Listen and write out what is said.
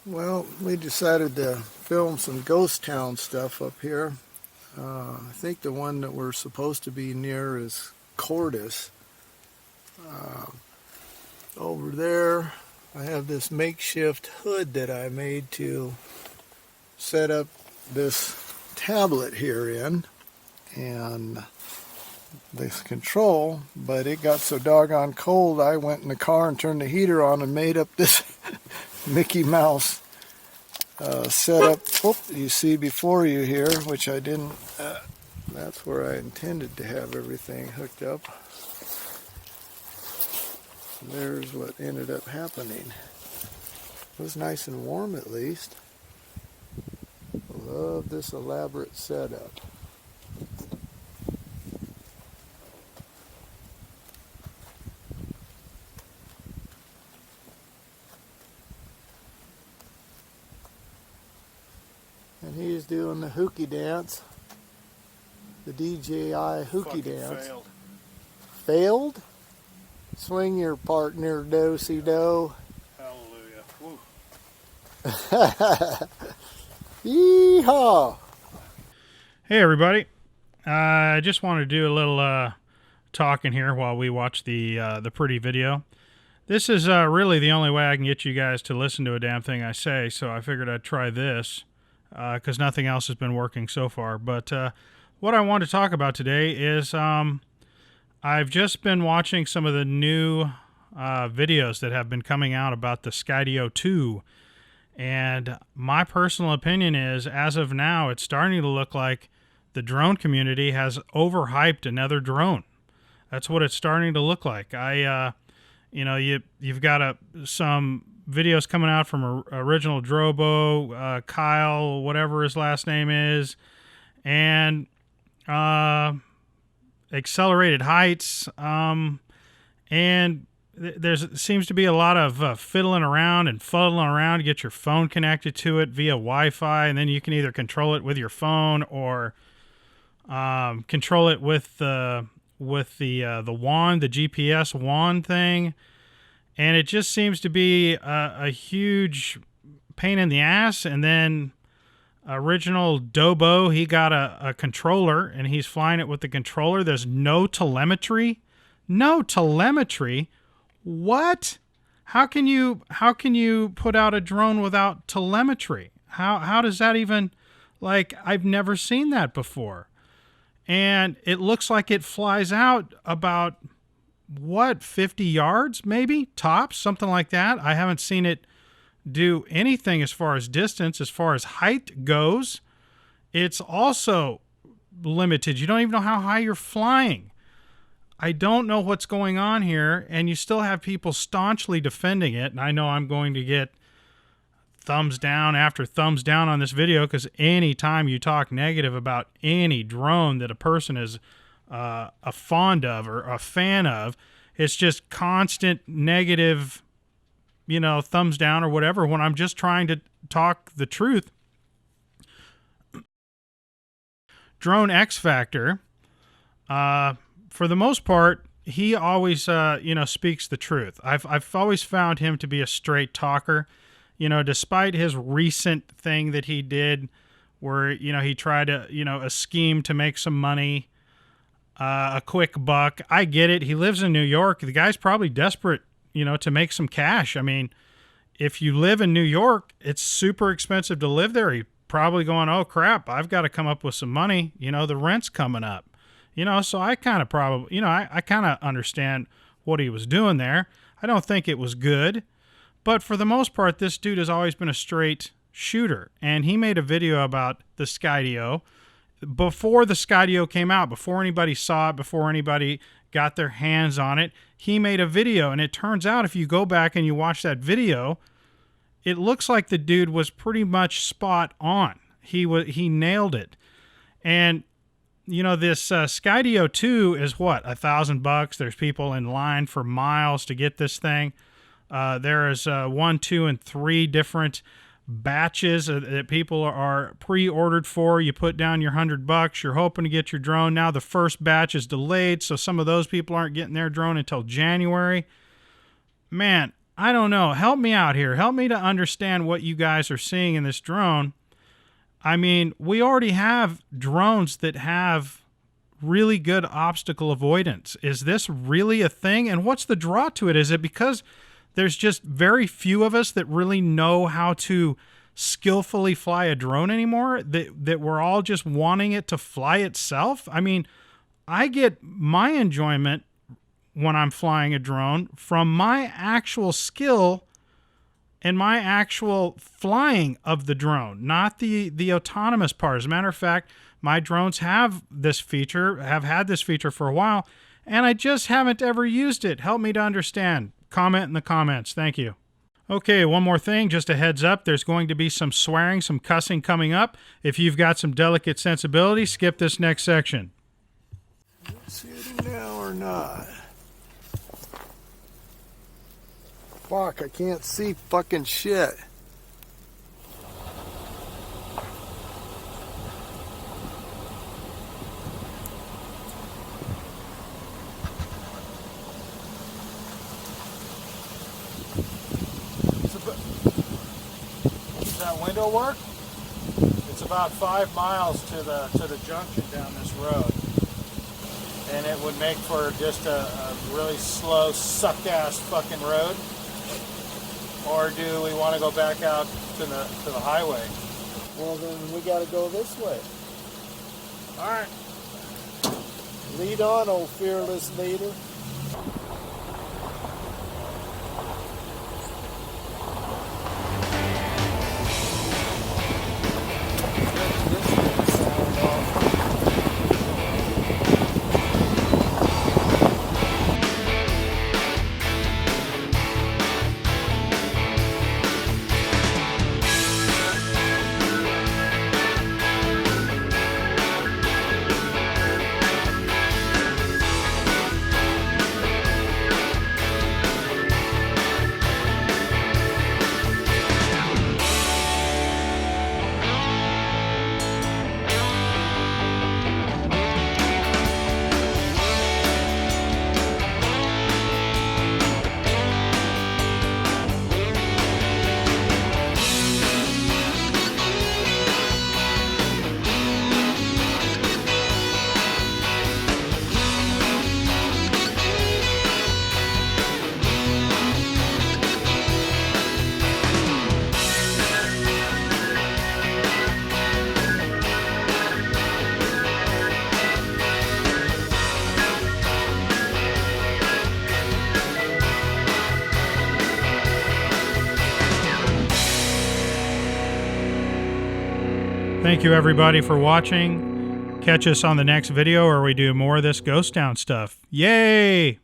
Well, we decided to film some ghost town stuff up here. I think the one that we're supposed to be near is Cordis. Uh, Over there, I have this makeshift hood that I made to set up this tablet here in, and this control, but it got so doggone cold I went in the car and turned the heater on and made up this Mickey Mouse setup. You see before you here, which I didn't, that's where I intended to have everything hooked up. There's what ended up happening. It was nice and warm at least. Love this elaborate setup. And he's doing the hooky dance, the DJI hooky dance. Failed? Swing your partner, do-si-do. Hallelujah. Yeehaw! Hey everybody, I just wanted to do a little talking here while we watch the pretty video. This is really the only way I can get you guys to listen to a damn thing I say, so I figured I'd try this because nothing else has been working so far. But what I want to talk about today is I've just been watching some of the new videos that have been coming out about the Skydio 2. And my personal opinion is, as of now, it's starting to look like the drone community has overhyped another drone. That's what it's starting to look like. You've got some videos coming out from Original Drobo, Kyle, whatever his last name is, and Accelerated Heights, and there seems to be a lot of fiddling around and fuddling around to get your phone connected to it via Wi-Fi, and then you can either control it with your phone or control it with the wand, the GPS wand thing, and it just seems to be a huge pain in the ass. And then Original Dobo, he got a controller, and he's flying it with the controller. There's no telemetry. No telemetry? What? How can you put out a drone without telemetry? How does that even, like, I've never seen that before. And it looks like it flies out about, what, 50 yards maybe? Tops, something like that. I haven't seen it do anything as far as distance, as far as height goes. It's also limited. You don't even know how high you're flying. I don't know what's going on here, and you still have people staunchly defending it, and I know I'm going to get thumbs down after thumbs down on this video, because anytime you talk negative about any drone that a person is a fond of or a fan of, it's just constant negative, thumbs down or whatever, when I'm just trying to talk the truth. Drone X Factor, for the most part, he always, speaks the truth. I've always found him to be a straight talker, despite his recent thing that he did where, he tried to, a scheme to make some money, a quick buck. I get it. He lives in New York. The guy's probably desperate, to make some cash. I mean, if you live in New York, it's super expensive to live there. He's probably going, oh crap, I've got to come up with some money. The rent's coming up. So I kind of probably, I kind of understand what he was doing there. I don't think it was good. But for the most part, this dude has always been a straight shooter. And he made a video about the Skydio before the Skydio came out, before anybody saw it, before anybody got their hands on it. He made a video. And it turns out, if you go back and you watch that video, it looks like the dude was pretty much spot on. He nailed it. And this Skydio 2 is what, $1,000? There's people in line for miles to get this thing. There is 1, 2, and 3 different batches that people are pre-ordered for. You put down your $100. You're hoping to get your drone. Now the first batch is delayed, so some of those people aren't getting their drone until January. Man, I don't know. Help me out here. Help me to understand what you guys are seeing in this drone. I mean, we already have drones that have really good obstacle avoidance. Is this really a thing? And what's the draw to it? Is it because there's just very few of us that really know how to skillfully fly a drone anymore, that we're all just wanting it to fly itself? I mean, I get my enjoyment when I'm flying a drone from my actual skill and my actual flying of the drone, not the autonomous part. As a matter of fact, my drones have this feature, have had this feature for a while, and I just haven't ever used it. Help me to understand. Comment in the comments. Thank you. Okay, one more thing, just a heads up. There's going to be some swearing, some cussing coming up. If you've got some delicate sensibility, skip this next section. See it now or not? Fuck, I can't see fucking shit. Does that window work? It's about 5 miles to the junction down this road. And it would make for just a really slow, suck-ass fucking road. Or do we want to go back out to the highway? Well, then we got to go this way. All right. Lead on, old fearless leader. Thank you, everybody, for watching. Catch us on the next video where we do more of this ghost town stuff. Yay!